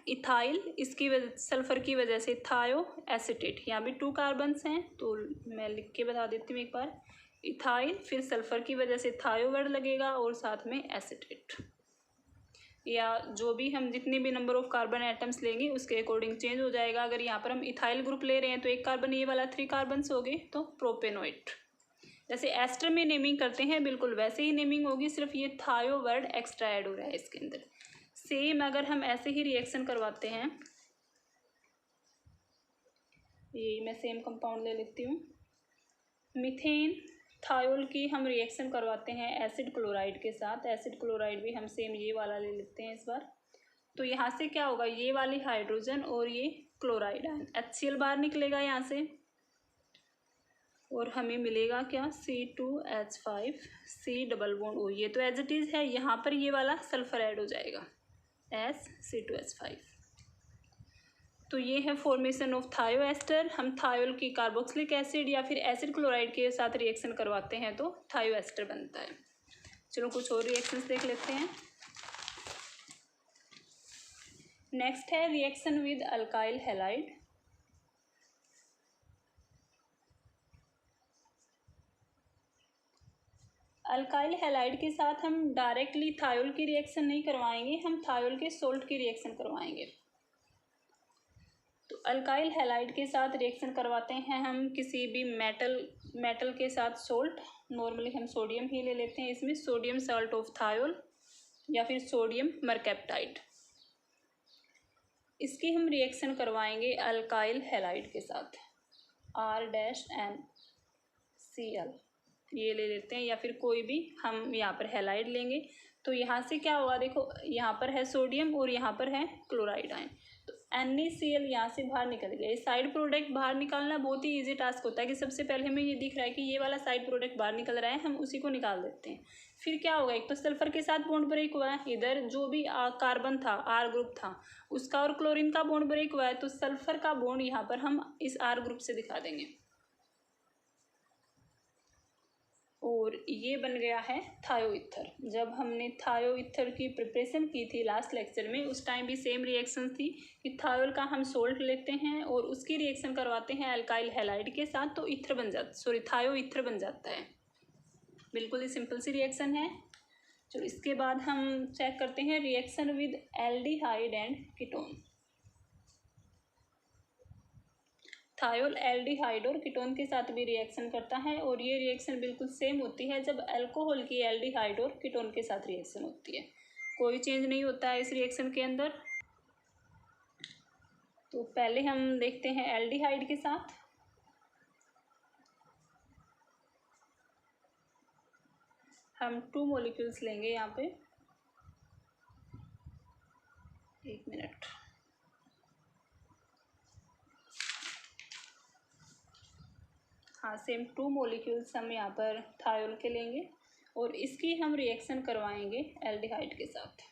इथाइल, इसकी वजह सल्फर की वजह से थायो एसीटेट। यहाँ भी 2 कार्बन्स हैं तो मैं लिख के बता देती हूँ एक बार, इथाइल, फिर सल्फर की वजह से थायो वर्ड लगेगा और साथ में एसीटेट, या जो भी हम जितने भी नंबर ऑफ कार्बन एटम्स लेंगे उसके अकॉर्डिंग चेंज हो जाएगा। अगर यहाँ पर हम इथाइल ग्रुप ले रहे हैं तो एक कार्बन ये वाला 3 कार्बन्स हो गए, तो प्रोपेनोइट। जैसे एस्टर में नेमिंग करते हैं बिल्कुल वैसे ही नेमिंग होगी, सिर्फ ये थायो वर्ड एक्स्ट्रा ऐड हो रहा है इसके अंदर। सेम अगर हम ऐसे ही रिएक्शन करवाते हैं, ये मैं सेम कंपाउंड ले लेती हूँ, मीथेन थायोल की हम रिएक्शन करवाते हैं एसिड क्लोराइड के साथ। एसिड क्लोराइड भी हम सेम ये वाला ले लेते हैं इस बार। तो यहाँ से क्या होगा, ये वाली हाइड्रोजन और ये क्लोराइड आयन HCl बाहर निकलेगा यहाँ से और हमें मिलेगा क्या, C2H5 C≡O। ये तो एज इट इज़ है, यहाँ पर ये वाला सल्फर ऐड हो जाएगा C2H5। तो ये है फॉर्मेशन ऑफ थायो एस्टर। हम थायोल की कार्बोक्सिलिक एसिड या फिर एसिड क्लोराइड के साथ रिएक्शन करवाते हैं तो थायो एस्टर बनता है। चलो कुछ और रिएक्शंस देख लेते हैं। नेक्स्ट है reaction with alkyl halide. Alkyl halide के साथ हम डायरेक्टली थायोल की रिएक्शन नहीं करवाएंगे, हम थायोल के सोल्ट की रिएक्शन करवाएंगे। तो अल्काइल हैलाइड के साथ रिएक्शन करवाते हैं हम किसी भी मेटल के साथ सोल्ट। नॉर्मली हम सोडियम ही ले लेते हैं, इसमें सोडियम साल्ट ऑफ थायोल या फिर सोडियम मरकैप्टाइड। इसकी हम रिएक्शन करवाएंगे अल्काइल हैलाइड के साथ, R-NCl ये ले लेते हैं, या फिर कोई भी हम यहाँ पर हैलाइड लेंगे। तो यहाँ से क्या होगा, देखो यहाँ पर है सोडियम और यहाँ पर है क्लोराइड आयन, तो NaCl यहाँ से बाहर निकल गया। ये साइड प्रोडक्ट बाहर निकालना बहुत ही इजी टास्क होता है कि सबसे पहले हमें ये दिख रहा है कि ये वाला साइड प्रोडक्ट बाहर निकल रहा है, हम उसी को निकाल देते हैं। फिर क्या होगा, एक तो सल्फर के साथ बॉन्ड ब्रेक हुआ है, इधर जो भी कार्बन था R ग्रुप था उसका और क्लोरीन का बॉन्ड ब्रेक हुआ है, तो सल्फर का बॉन्ड यहाँ पर हम इस R ग्रुप से दिखा देंगे और ये बन गया है थायो ईथर। जब हमने थायो ईथर की प्रिपरेशन की थी लास्ट लेक्चर में, उस टाइम भी सेम रिएक्शन थी कि थायोल का हम सोल्ट लेते हैं और उसकी रिएक्शन करवाते हैं अल्काइल हैलाइड के साथ, तो ईथर बन जाता, थायो ईथर बन जाता है। बिल्कुल ही सिंपल सी रिएक्शन है। चलो इसके बाद हम चेक करते हैं reaction with aldehyde and ketone. Thiol aldehyde और कीटोन के साथ भी रिएक्शन करता है और ये रिएक्शन बिल्कुल सेम होती है जब अल्कोहल की एल्डिहाइड और कीटोन के साथ रिएक्शन होती है, कोई चेंज नहीं होता है इस रिएक्शन के अंदर। तो पहले हम देखते हैं एल्डिहाइड के साथ। हम 2 मॉलिक्यूल्स लेंगे यहाँ पे, 1 मिनट। हाँ, सेम 2 मॉलिक्यूल्स हम यहाँ पर थायोल के लेंगे और इसकी हम रिएक्शन करवाएंगे एल्डिहाइड के साथ।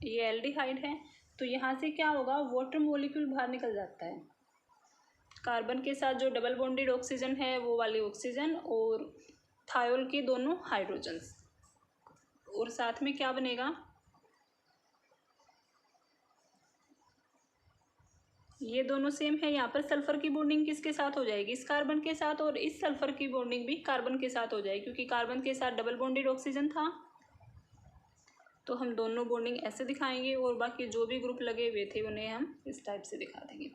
ये एल्डिहाइड है तो यहाँ से क्या होगा, वाटर मॉलिक्यूल बाहर निकल जाता है। कार्बन के साथ जो डबल बॉन्डेड ऑक्सीजन है वो वाली ऑक्सीजन और थायोल के दोनों हाइड्रोजन्स, और साथ में क्या बनेगा, ये दोनों सेम है। यहाँ पर सल्फर की बॉन्डिंग किसके साथ हो जाएगी, इस कार्बन के साथ, और इस सल्फर की बॉन्डिंग भी कार्बन के साथ हो जाएगी क्योंकि कार्बन के साथ डबल बॉन्डेड ऑक्सीजन था। तो हम दोनों बॉन्डिंग ऐसे दिखाएंगे और बाकी जो भी ग्रुप लगे हुए थे उन्हें हम इस टाइप से दिखा देंगे।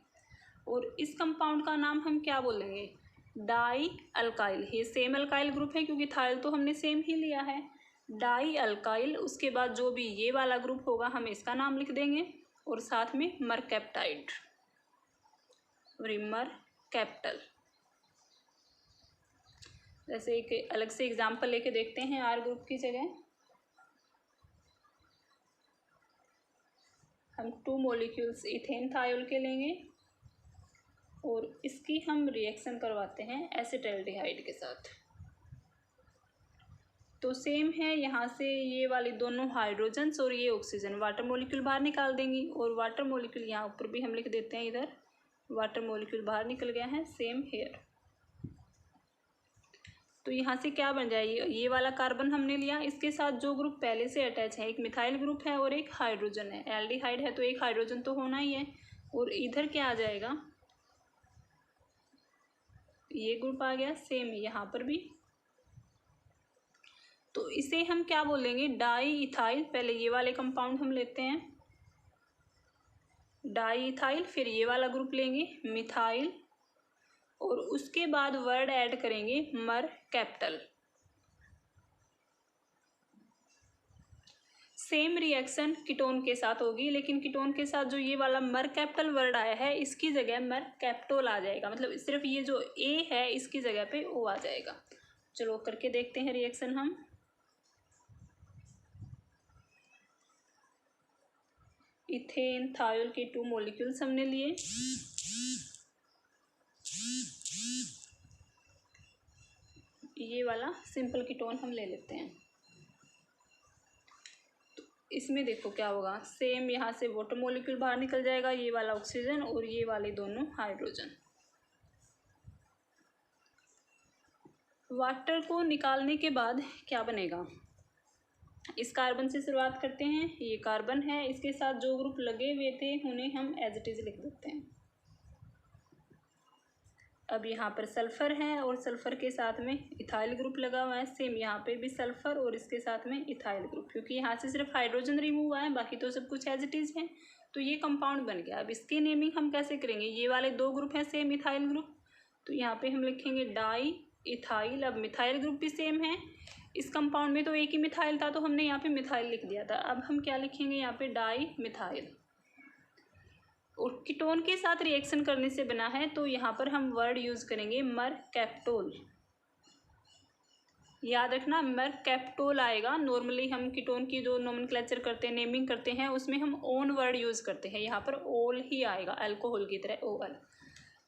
और इस कंपाउंड का नाम हम क्या बोलेंगे, डाई अल्काइल। ये सेम अल्काइल ग्रुप है क्योंकि थायल तो हमने सेम ही लिया है, डाई अल्काइल। उसके बाद जो भी ये वाला ग्रुप होगा हम इसका नाम लिख देंगे और साथ में मरकैप्टाइड, रिमर कैपिटल। जैसे एक अलग से एग्जांपल लेके देखते हैं आर ग्रुप की जगह। हम 2 मॉलिक्यूल्स इथेन थायोल के लेंगे और इसकी हम रिएक्शन करवाते हैं एसिटाल्डिहाइड के साथ। तो सेम है, यहाँ से ये वाली दोनों हाइड्रोजन्स और ये ऑक्सीजन, वाटर मॉलिक्यूल बाहर निकाल देंगी और वाटर मॉलिक्यूल यहाँ ऊपर भी हम लिख देते हैं, इधर वाटर मॉलिक्यूल बाहर निकल गया है, सेम हेयर। तो यहाँ से क्या बन जाएगी, ये वाला कार्बन हमने लिया, इसके साथ जो ग्रुप पहले से अटैच है, एक मिथाइल ग्रुप है और एक हाइड्रोजन है। एल्डिहाइड है तो एक हाइड्रोजन तो होना ही है, और इधर क्या आ जाएगा, ये ग्रुप आ गया सेम यहाँ पर भी। तो इसे हम क्या बोलेंगे, डाई इथाइल। पहले ये वाले कंपाउंड हम लेते हैं डाई इथाइल, फिर ये वाला ग्रुप लेंगे मिथाइल और उसके बाद वर्ड ऐड करेंगे मर कैपिटल। सेम रिएक्शन कीटोन के साथ होगी, लेकिन कीटोन के साथ जो ये वाला मर कैपिटल वर्ड आया है इसकी जगह मर कैप्टोल आ जाएगा, मतलब सिर्फ ये जो ए है इसकी जगह पे ओ आ जाएगा। चलो करके देखते हैं रिएक्शन हम। इथेन थायोल के 2 मॉलिक्यूल्स हमने लिए, ये वाला सिंपल कीटोन हम ले लेते हैं। तो इसमें देखो क्या होगा, सेम यहाँ से वाटर मॉलिक्यूल बाहर निकल जाएगा, ये वाला ऑक्सीजन और ये वाले दोनों हाइड्रोजन। वाटर को निकालने के बाद क्या बनेगा, इस कार्बन से शुरुआत करते हैं। ये कार्बन है, इसके साथ जो ग्रुप लगे हुए थे उन्हें हम एज इट इज लिख देते हैं। अब यहाँ पर सल्फर है और सल्फर के साथ में इथाइल ग्रुप लगा हुआ है। सेम यहाँ पे भी सल्फर और इसके साथ में इथाइल ग्रुप, क्योंकि यहाँ से सिर्फ हाइड्रोजन रिमूव हुआ है, बाकी तो सब कुछ एज इट इज है। तो ये कंपाउंड बन गया। अब इसकी नेमिंग हम कैसे करेंगे, ये वाले दो ग्रुप हैं सेम इथाइल ग्रुप, तो यहाँ पे हम लिखेंगे डाई इथाइल। अब मिथाइल ग्रुप भी सेम है, इस कंपाउंड में तो एक ही मिथाइल था तो हमने यहाँ पे मिथाइल लिख दिया था। अब हम क्या लिखेंगे यहाँ पे, डाई मिथाइल। और कीटोन के साथ रिएक्शन करने से बना है, तो यहाँ पर हम वर्ड यूज करेंगे मरकैप्टोल। याद रखना मरकैप्टोल आएगा। नॉर्मली हम कीटोन की जो नोमेनक्लेचर करते हैं, नेमिंग करते हैं, उसमें हम ओन वर्ड यूज करते हैं। यहाँ पर ओल ही आएगा, अल्कोहल की तरह ओल।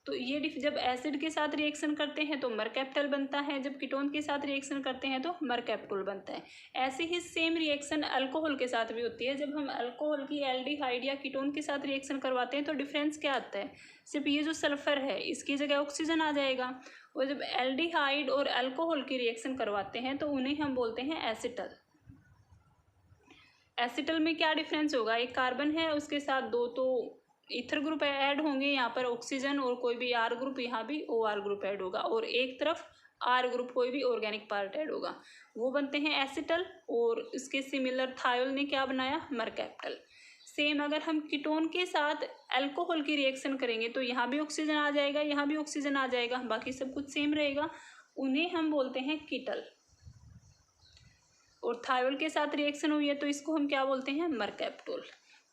तो ये जब एसिड के साथ रिएक्शन करते हैं तो मरकैप्टल बनता है, जब कीटोन के साथ रिएक्शन करते हैं तो मरकैप्टोल बनता है। ऐसे ही सेम रिएक्शन अल्कोहल के साथ भी होती है। जब हम अल्कोहल की एल्डिहाइड या कीटोन के साथ रिएक्शन करवाते हैं तो डिफरेंस क्या आता है, सिर्फ ये जो सल्फर है इसकी जगह ऑक्सीजन आ जाएगा। और जब एल्डिहाइड और अल्कोहल की रिएक्शन करवाते हैं तो उन्हें हम बोलते हैं एसिटल। एसिटल में क्या डिफरेंस होगा, एक कार्बन है उसके साथ दो तो ईथर ग्रुप ऐड होंगे, यहाँ पर ऑक्सीजन और कोई भी आर ग्रुप, यहाँ भी ओ आर ग्रुप ऐड होगा, और एक तरफ आर ग्रुप कोई भी ऑर्गेनिक पार्ट ऐड होगा, वो बनते हैं एसिटल। और इसके सिमिलर थायोल ने क्या बनाया, मरकैप्टल। सेम अगर हम कीटोन के साथ अल्कोहल की रिएक्शन करेंगे तो यहाँ भी ऑक्सीजन आ जाएगा, यहाँ भी ऑक्सीजन आ जाएगा, बाकी सब कुछ सेम रहेगा, उन्हें हम बोलते हैं कीटल। और थायोल के साथ रिएक्शन हुई है तो इसको हम क्या बोलते हैं, मरकैप्टोल।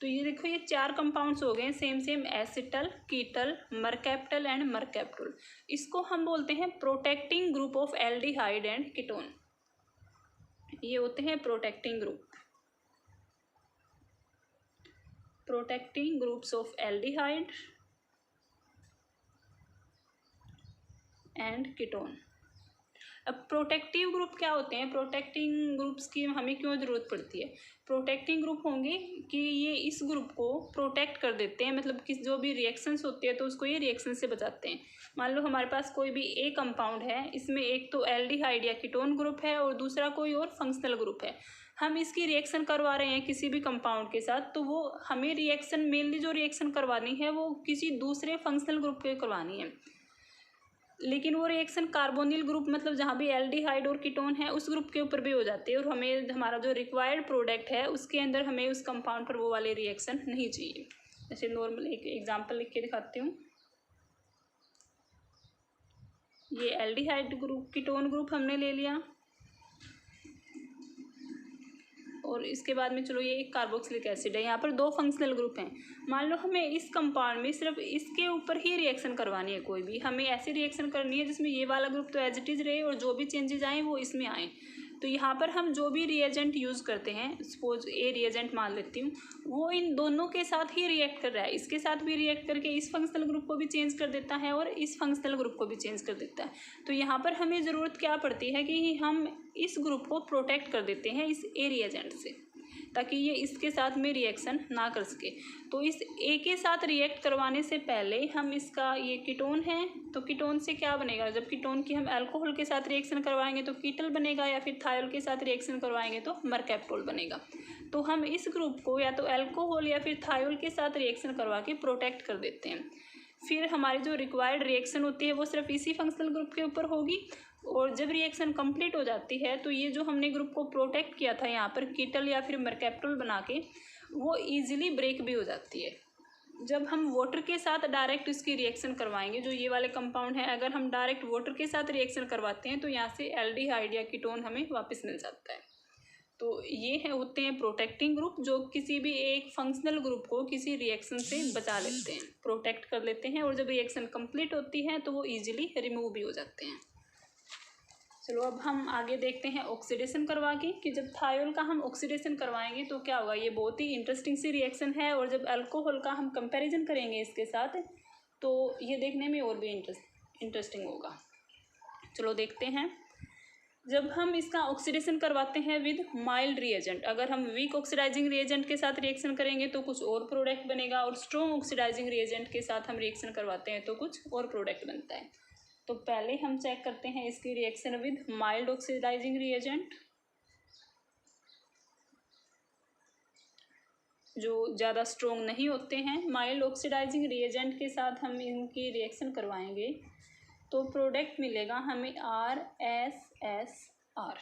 तो ये देखो, ये चार कंपाउंड्स हो गए same same, acetal, ketal, mercaptal and mercaptol. इसको हम बोलते हैं protecting group of aldehyde and ketone. ये होते हैं protecting group, protecting groups of aldehyde and ketone. अब प्रोटेक्टिव ग्रुप क्या होते हैं, प्रोटेक्टिंग ग्रुप्स की हमें क्यों ज़रूरत पड़ती है। प्रोटेक्टिंग ग्रुप होंगे कि ये इस ग्रुप को प्रोटेक्ट कर देते हैं, मतलब कि जो भी रिएक्शंस होती है तो उसको ये रिएक्शन से बचाते हैं। मान लो हमारे पास कोई भी एक कंपाउंड है, इसमें एक तो एल्डिहाइड या कीटोन ग्रुप है और दूसरा कोई और फंक्शनल ग्रुप है, हम इसकी रिएक्शन करवा रहे हैं किसी भी कंपाउंड के साथ, तो वो हमें रिएक्शन मेनली जो रिएक्शन करवानी है वो किसी दूसरे फंक्शनल ग्रुप पे करवानी है। लेकिन वो रिएक्शन कार्बोनिल ग्रुप, मतलब जहाँ भी एल्डिहाइड और कीटोन है उस ग्रुप के ऊपर भी हो जाती है, और हमें हमारा जो रिक्वायर्ड प्रोडक्ट है उसके अंदर हमें उस कंपाउंड पर वो वाले रिएक्शन नहीं चाहिए। जैसे नॉर्मल एक एग्जांपल लिख के दिखाती हूँ। ये एल्डिहाइड ग्रुप, कीटोन ग्रुप हमने ले लिया, और इसके बाद में चलो ये एक कार्बोक्सिलिक एसिड है, यहाँ पर दो फंक्शनल ग्रुप हैं। मान लो हमें इस कंपाउंड में सिर्फ इसके ऊपर ही रिएक्शन करवानी है, कोई भी हमें ऐसी रिएक्शन करनी है जिसमें ये वाला ग्रुप तो एज इट इज रहे और जो भी चेंजेस आए वो इसमें आए। तो यहाँ पर हम जो भी रिएजेंट यूज़ करते हैं, सपोज ए रिएजेंट मान लेती हूँ, वो इन दोनों के साथ ही रिएक्ट कर रहा है, इसके साथ भी रिएक्ट करके इस फंक्शनल ग्रुप को भी चेंज कर देता है और इस फंक्शनल ग्रुप को भी चेंज कर देता है। तो यहाँ पर हमें ज़रूरत क्या पड़ती है कि हम इस ग्रुप को प्रोटेक्ट कर देते हैं इस ए रिएजेंट से, ताकि ये इसके साथ में रिएक्शन ना कर सके। तो इस ए के साथ रिएक्ट करवाने से पहले हम इसका, ये कीटोन है तो कीटोन से क्या बनेगा, जब कीटोन की हम अल्कोहल के साथ रिएक्शन करवाएंगे तो कीटल बनेगा, या फिर थायोल के साथ रिएक्शन करवाएंगे तो मरकैप्टोल बनेगा। तो हम इस ग्रुप को या तो अल्कोहल या फिर थायोल के साथ रिएक्शन करवा के प्रोटेक्ट कर देते हैं। फिर हमारी जो रिक्वायर्ड रिएक्शन होती है वो सिर्फ इसी फंक्शनल ग्रुप के ऊपर होगी, और जब रिएक्शन कंप्लीट हो जाती है तो ये जो हमने ग्रुप को प्रोटेक्ट किया था यहाँ पर कीटल या फिर मरकैप्टोल बना के, वो इजीली ब्रेक भी हो जाती है। जब हम वाटर के साथ डायरेक्ट इसकी रिएक्शन करवाएंगे, जो ये वाले कंपाउंड है, अगर हम डायरेक्ट वाटर के साथ रिएक्शन करवाते हैं तो यहाँ से एल्डिहाइड या कीटोन हमें वापस मिल जाता है। तो ये है होते हैं प्रोटेक्टिंग ग्रुप, जो किसी भी एक फंक्शनल ग्रुप को किसी रिएक्शन से बचा लेते हैं, प्रोटेक्ट कर लेते हैं, और जब रिएक्शन कंप्लीट होती है तो वो ईजिली रिमूव भी हो जाते हैं। चलो अब हम आगे देखते हैं ऑक्सीडेशन करवा के, कि जब थायोल का हम ऑक्सीडेशन करवाएंगे तो क्या होगा। ये बहुत ही इंटरेस्टिंग सी रिएक्शन है, और जब अल्कोहल का हम कंपैरिजन करेंगे इसके साथ तो ये देखने में और भी इंटरेस्टिंग होगा। चलो देखते हैं। जब हम इसका ऑक्सीडेशन करवाते हैं विद माइल्ड रिएजेंट, अगर हम वीक ऑक्सीडाइजिंग रिएजेंट के साथ रिएक्शन करेंगे तो कुछ और प्रोडक्ट बनेगा, और स्ट्रॉन्ग ऑक्सीडाइजिंग रिएजेंट के साथ हम रिएक्शन करवाते हैं तो कुछ और प्रोडक्ट बनता है। तो पहले हम चेक करते हैं इसकी reaction with mild oxidising reagent, जो ज़्यादा स्ट्रॉन्ग नहीं होते हैं। माइल्ड ऑक्सीडाइजिंग रिएजेंट के साथ हम इनकी रिएक्शन करवाएंगे तो प्रोडक्ट मिलेगा हमें RSSR,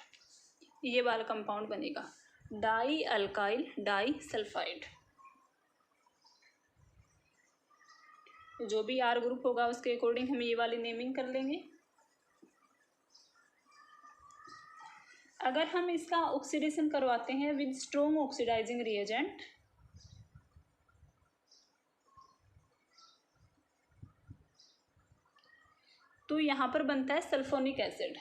ये वाला कंपाउंड बनेगा, डाई अल्काइल डाई सल्फाइड। जो भी R ग्रुप होगा उसके अकॉर्डिंग हम ये वाली नेमिंग कर लेंगे। अगर हम इसका ऑक्सीडेशन करवाते हैं विद स्ट्रॉन्ग ऑक्सीडाइजिंग रिएजेंट, तो यहाँ पर बनता है sulphonic acid,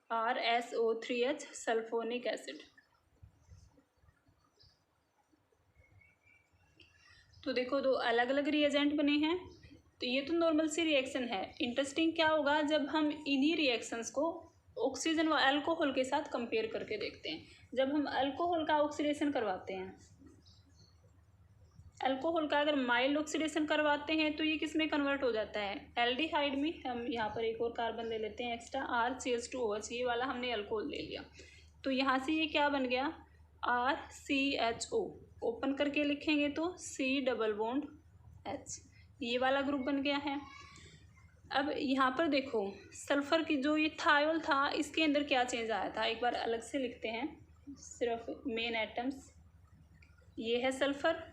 RSO3H sulphonic acid. तो देखो दो अलग अलग रिएजेंट बने हैं, तो ये तो नॉर्मल सी रिएक्शन है। इंटरेस्टिंग क्या होगा जब हम इन्हीं रिएक्शंस को ऑक्सीजन व अल्कोहल के साथ कंपेयर करके देखते हैं। जब हम अल्कोहल का ऑक्सीडेशन करवाते हैं, अल्कोहल का अगर माइल्ड ऑक्सीडेशन करवाते हैं तो ये किस में कन्वर्ट हो जाता है, एल्डिहाइड में। हम यहाँ पर एक और कार्बन ले लेते हैं एक्स्ट्रा, RCH2OH, ये वाला हमने अल्कोहल ले लिया। तो यहाँ से ये क्या बन गया, RCHO, ओपन करके लिखेंगे तो C डबल बॉन्ड H, ये वाला ग्रुप बन गया है। अब यहाँ पर देखो सल्फर की जो ये थायोल था इसके अंदर क्या चेंज आया था, एक बार अलग से लिखते हैं, सिर्फ मेन एटम्स। ये है सल्फर,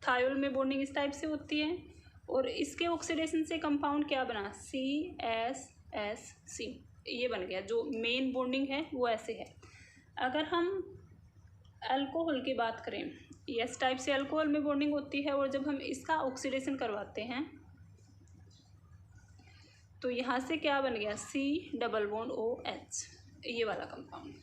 थायोल में बॉन्डिंग इस टाइप से होती है, और इसके ऑक्सीडेशन से कंपाउंड क्या बना, CSSC, ये बन गया। जो मेन बॉन्डिंग है वो ऐसे है। अगर हम अल्कोहल की बात करें, इस टाइप से अल्कोहल में बॉन्डिंग होती है, और जब हम इसका ऑक्सीडेशन करवाते हैं तो यहाँ से क्या बन गया, C डबल बॉन्ड OH, ये वाला कंपाउंड।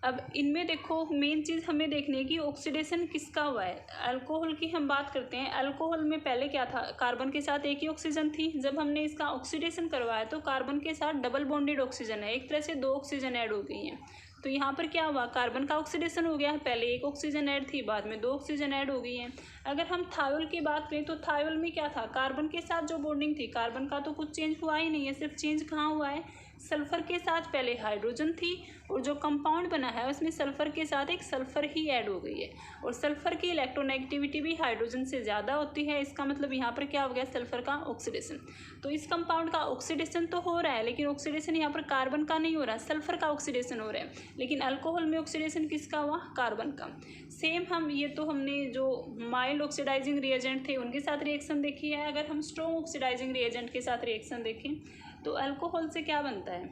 अब इनमें देखो मेन चीज़ हमें देखने की ऑक्सीडेशन किसका हुआ है। अल्कोहल की हम बात करते हैं, अल्कोहल में पहले क्या था, कार्बन के साथ एक ही ऑक्सीजन थी। जब हमने इसका ऑक्सीडेशन करवाया तो कार्बन के साथ डबल बॉन्डेड ऑक्सीजन है, एक तरह से दो ऑक्सीजन ऐड हो गई हैं। तो यहाँ पर क्या हुआ, कार्बन का ऑक्सीडेशन हो गया है, पहले एक ऑक्सीजन ऐड थी, बाद में दो ऑक्सीजन ऐड हो गई हैं। अगर हम थायोल की बात करें तो थायोल में क्या था, कार्बन के साथ जो बॉन्डिंग थी, कार्बन का तो कुछ चेंज हुआ ही नहीं है, सिर्फ चेंज कहाँ हुआ है, सल्फर के साथ पहले हाइड्रोजन थी, और जो कंपाउंड बना है उसमें सल्फर के साथ एक सल्फर ही ऐड हो गई है, और सल्फर की इलेक्ट्रोनेगेटिविटी भी हाइड्रोजन से ज़्यादा होती है। इसका मतलब यहाँ पर क्या हो गया, सल्फर का ऑक्सीडेशन। तो इस कंपाउंड का ऑक्सीडेशन तो हो रहा है, लेकिन ऑक्सीडेशन यहाँ पर कार्बन का नहीं हो रहा, सल्फर का ऑक्सीडेशन हो रहा है। लेकिन अल्कोहल में ऑक्सीडेशन किसका हुआ, कार्बन का। सेम हम ये तो हमने जो माइल्ड ऑक्सीडाइजिंग रिएजेंट थे उनके साथ रिएक्शन देखी है। अगर हम स्ट्रॉन्ग ऑक्सीडाइजिंग रिएजेंट के साथ रिएक्शन देखें तो अल्कोहल से क्या बनता है,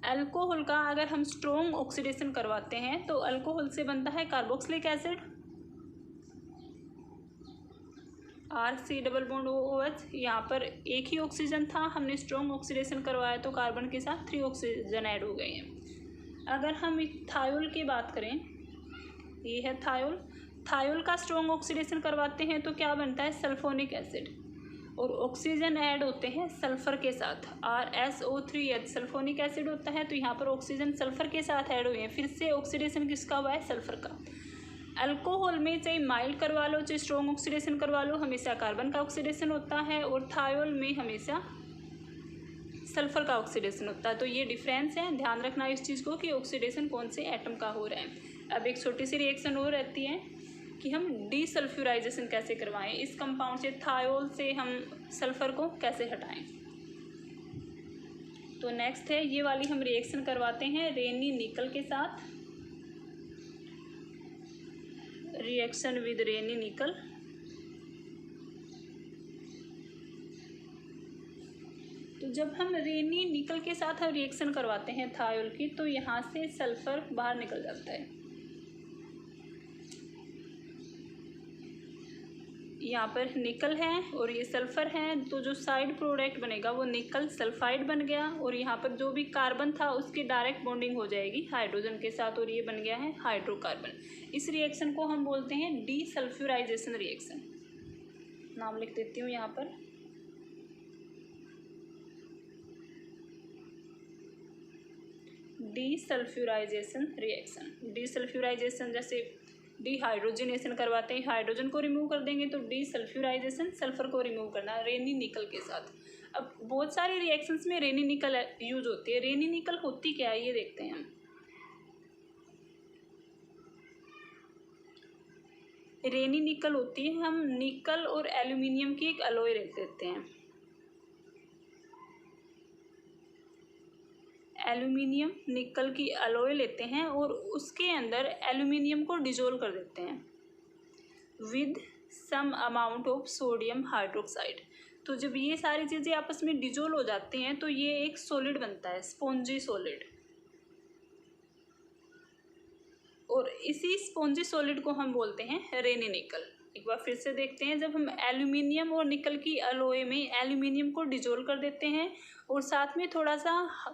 अल्कोहल का अगर हम स्ट्रॉन्ग ऑक्सीडेशन करवाते हैं तो अल्कोहल से बनता है carboxylic acid, RC double bond OH। यहाँ पर एक ही ऑक्सीजन था, हमने स्ट्रॉन्ग ऑक्सीडेशन करवाया तो कार्बन के साथ 3 ऑक्सीजन ऐड हो गए हैं। अगर हम थायोल की बात करें, ये है थायोल, थायोल का स्ट्रॉन्ग ऑक्सीडेशन करवाते हैं तो क्या बनता है, सल्फोनिक एसिड, और ऑक्सीजन ऐड होते हैं सल्फर के साथ, RSO3H सल्फोनिक एसिड होता है। तो यहाँ पर ऑक्सीजन सल्फर के साथ ऐड हुए हैं, फिर से ऑक्सीडेशन किसका हुआ है, सल्फर का। अल्कोहल में चाहे माइल्ड करवा लो चाहे स्ट्रॉन्ग ऑक्सीडेशन करवा लो, हमेशा कार्बन का ऑक्सीडेशन होता है, और थायोल में हमेशा सल्फर का ऑक्सीडेशन होता है। तो ये डिफरेंस है, ध्यान रखना इस चीज़ को कि ऑक्सीडेशन कौन से एटम का हो रहा है। अब एक छोटी सी रिएक्शन और रहती है कि हम डीसल्फ्यूराइजेशन कैसे करवाएं, इस कंपाउंड से, थायोल से हम सल्फर को कैसे हटाएं। तो नेक्स्ट है ये वाली हम रिएक्शन करवाते हैं रेनी निकल के साथ, रिएक्शन विद रेनी निकल। तो जब हम रेनी निकल के साथ हम रिएक्शन करवाते हैं थायोल की, तो यहाँ से सल्फर बाहर निकल जाता है, यहाँ पर निकल है और ये सल्फर है, तो जो साइड प्रोडक्ट बनेगा वो निकल सल्फाइड बन गया, और यहाँ पर जो भी कार्बन था उसकी डायरेक्ट बॉन्डिंग हो जाएगी हाइड्रोजन के साथ, और ये बन गया है हाइड्रोकार्बन। इस रिएक्शन को हम बोलते हैं डीसल्फ्यूराइजेशन रिएक्शन। नाम लिख देती हूँ यहाँ पर। डीसल्फ्यूराइजेशन रिएक्शन। डीसल्फ्यूराइजेशन जैसे डीहाइड्रोजनेशन करवाते हैं, हाइड्रोजन को रिमूव कर देंगे, तो डीसल्फ्यूराइजेशन सल्फर को रिमूव करना है रेनी निकल के साथ। अब बहुत सारे रिएक्शंस में रेनी निकल यूज होती है। रेनी निकल होती क्या है ये देखते हैं हम। रेनी निकल होती है, हम निकल और एल्यूमिनियम की एक अलॉय रख देते हैं। एल्यूमिनियम निकल की अलॉय लेते हैं और उसके अंदर एल्यूमिनियम को डिजोल्व कर देते हैं with some amount of sodium hydroxide. तो जब ये सारी चीज़ें आपस में डिजोल्व हो जाती हैं तो ये एक सॉलिड बनता है, स्पॉन्जी सॉलिड। और इसी स्पॉन्जी सॉलिड को हम बोलते हैं रेनी निकल। एक बार फिर से देखते हैं, जब हम एल्यूमिनियम और निकल की अलॉय में एल्यूमिनियम को डिजोल्व कर देते हैं और साथ में थोड़ा सा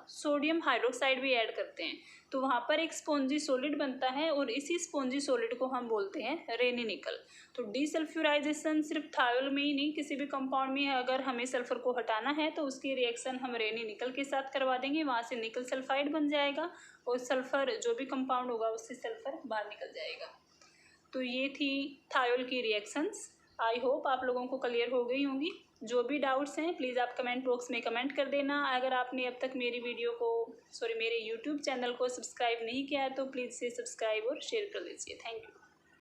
सोडियम हाइड्रोक्साइड भी ऐड करते हैं तो वहाँ पर एक स्पॉन्जी सॉलिड बनता है और इसी स्पॉन्जी सॉलिड को हम बोलते हैं रेनी निकल। तो डीसल्फ्यूराइजेशन सिर्फ थायोल में ही नहीं, किसी भी कंपाउंड में अगर हमें सल्फर को हटाना है तो उसकी रिएक्शन हम रेनी निकल के साथ करवा देंगे, वहाँ से निकल सल्फाइड बन जाएगा और सल्फर जो भी कंपाउंड होगा उससे सल्फर बाहर निकल जाएगा। तो ये थी थायोल की रिएक्शंस। आई होप आप लोगों को क्लियर हो गई होंगी। जो भी डाउट्स हैं प्लीज़ आप कमेंट बॉक्स में कमेंट कर देना। अगर आपने अब तक मेरी वीडियो को मेरे यूट्यूब चैनल को सब्सक्राइब नहीं किया है तो प्लीज़ से सब्सक्राइब और शेयर कर दीजिए। Thank you.